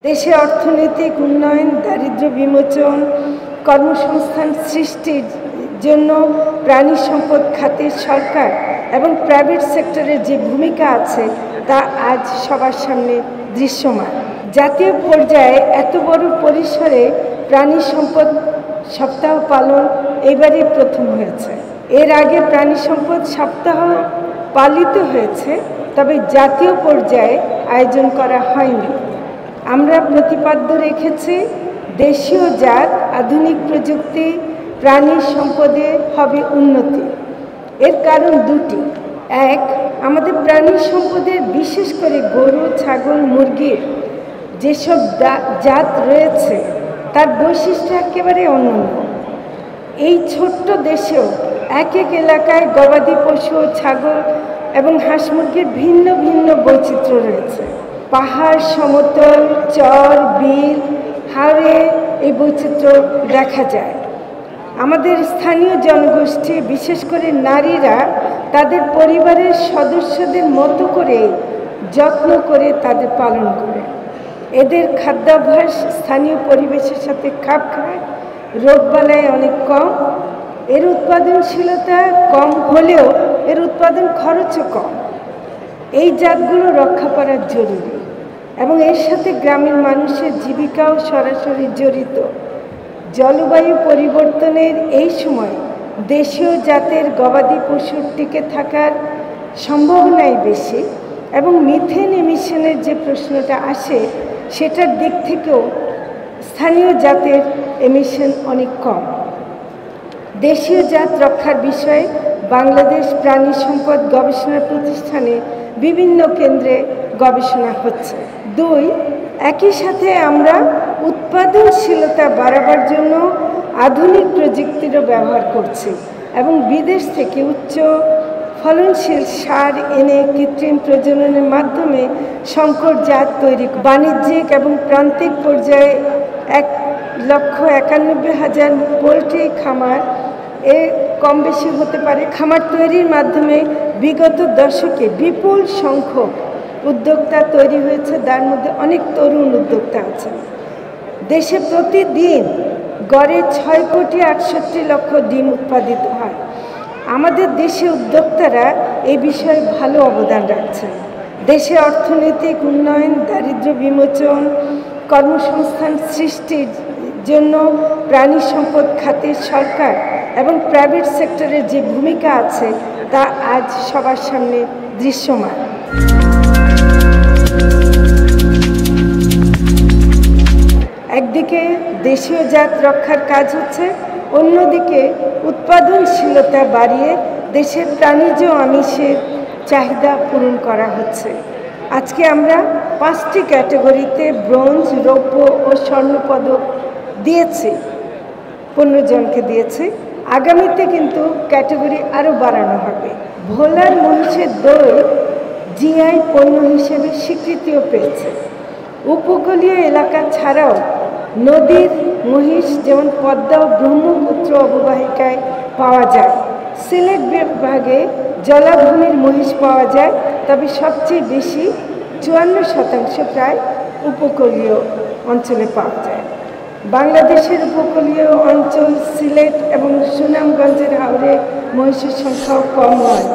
দেশে অর্থনৈতিক উন্নয়ন, দারিদ্র্য বিমোচন, কর্মসংস্থান সৃষ্টির জন্য প্রাণী সম্পদ খাতে সরকার এবং প্রাইভেট সেক্টরের যে ভূমিকা আছে তা আজ সবার সামনে দৃশ্যমান। জাতীয় পর্যায়ে এত বড় পরিসরে প্রাণী সম্পদ সপ্তাহ পালন এবারই প্রথম হয়েছে। এর আগে প্রাণী সম্পদ সপ্তাহ পালিত হয়েছে, তবে জাতীয় পর্যায়ে আয়োজন করা হয়নি। আমরা প্রতিপাদ্য রেখেছি দেশীয় জাত, আধুনিক প্রযুক্তি, প্রাণী সম্পদে হবে উন্নতি। এর কারণ দুটি। এক, আমাদের প্রাণী সম্পদের বিশেষ করে গরু, ছাগল, মুরগির যেসব জাত রয়েছে তার বৈশিষ্ট্য একেবারে অনন্য। এই ছোট্ট দেশেও এক এক এলাকায় গবাদি পশু, ছাগল এবং হাঁস মুরগির ভিন্ন ভিন্ন বৈচিত্র্য রয়েছে। পাহাড়, সমতল, চর, বিল, হাওরে এই বৈচিত্র্য দেখা যায়। আমাদের স্থানীয় জনগোষ্ঠী, বিশেষ করে নারীরা তাদের পরিবারের সদস্যদের মতো করে যত্ন করে তাদের পালন করে। এদের খাদ্যাভ্যাস স্থানীয় পরিবেশের সাথে খাপ খায়, রোগবালাই অনেক কম। এর উৎপাদনশীলতা কম হলেও এর উৎপাদন খরচও কম। এই জাতগুলো রক্ষা করা জরুরি এবং এর সাথে গ্রামের মানুষের জীবিকাও সরাসরি জড়িত। জলবায়ু পরিবর্তনের এই সময় দেশীয় জাতের গবাদি পশুর টিকে থাকার সম্ভাবনাই বেশি এবং মিথেন এমিশনের যে প্রশ্নটা আসে সেটার দিক থেকেও স্থানীয় জাতের এমিশন অনেক কম। দেশীয় জাত রক্ষার বিষয়ে বাংলাদেশ প্রাণী সম্পদ গবেষণা প্রতিষ্ঠানে বিভিন্ন কেন্দ্রে গবেষণা হচ্ছে। দুই, একই সাথে আমরা উৎপাদনশীলতা বাড়াবার জন্য আধুনিক প্রযুক্তিরও ব্যবহার করছি এবং বিদেশ থেকে উচ্চ ফলনশীল সার এনে কৃত্রিম প্রজননের মাধ্যমে সংকর জাত তৈরি, বাণিজ্যিক এবং প্রান্তিক পর্যায়ে 1,91,000 পোলট্রি খামার কম বেশি হতে পারে খামার তৈরির মাধ্যমে বিগত দশকে বিপুল সংখ্যক উদ্যোক্তা তৈরি হয়েছে। তার মধ্যে অনেক তরুণ উদ্যোক্তা আছে। দেশে প্রতিদিন গড়ে 6,68,00,000 ডিম উৎপাদিত হয়। আমাদের দেশে উদ্যোক্তারা এই বিষয়ে ভালো অবদান রাখছেন। দেশে অর্থনৈতিক উন্নয়ন, দারিদ্র্য বিমোচন, কর্মসংস্থান সৃষ্টির জন্য প্রাণী সম্পদ খাতে সরকার এবং প্রাইভেট সেক্টরের যে ভূমিকা আছে তা আজ সবার সামনে দৃশ্যমান। একদিকে দেশীয় জাত রক্ষার কাজ হচ্ছে, অন্যদিকে উৎপাদনশীলতা বাড়িয়ে দেশের প্রাণীজ আমিষের চাহিদা পূরণ করা হচ্ছে। আজকে আমরা 5টি ক্যাটাগরিতে ব্রোঞ্জ, রৌপ্য ও স্বর্ণপদক দিয়েছি, 15 জনকে দিয়েছি। আগামীতে কিন্তু ক্যাটাগরি আরও বাড়ানো হবে। ভোলার মহিষের দই জিআই পণ্য হিসেবে স্বীকৃতিও পেয়েছে। উপকূলীয় এলাকা ছাড়াও নদীর মহিষ যেমন পদ্মা ও ব্রহ্মপুত্র অববাহিকায় পাওয়া যায়। সিলেট বিভাগে জলাভূমির মহিষ পাওয়া যায়, তবে সবচেয়ে বেশি 54% প্রায় উপকূলীয় অঞ্চলে পাওয়া যায়। বাংলাদেশের উপকূলীয় অঞ্চল সিলেট এবং সুনামগঞ্জের হাওরে মহিষের সংখ্যাও কম নয়।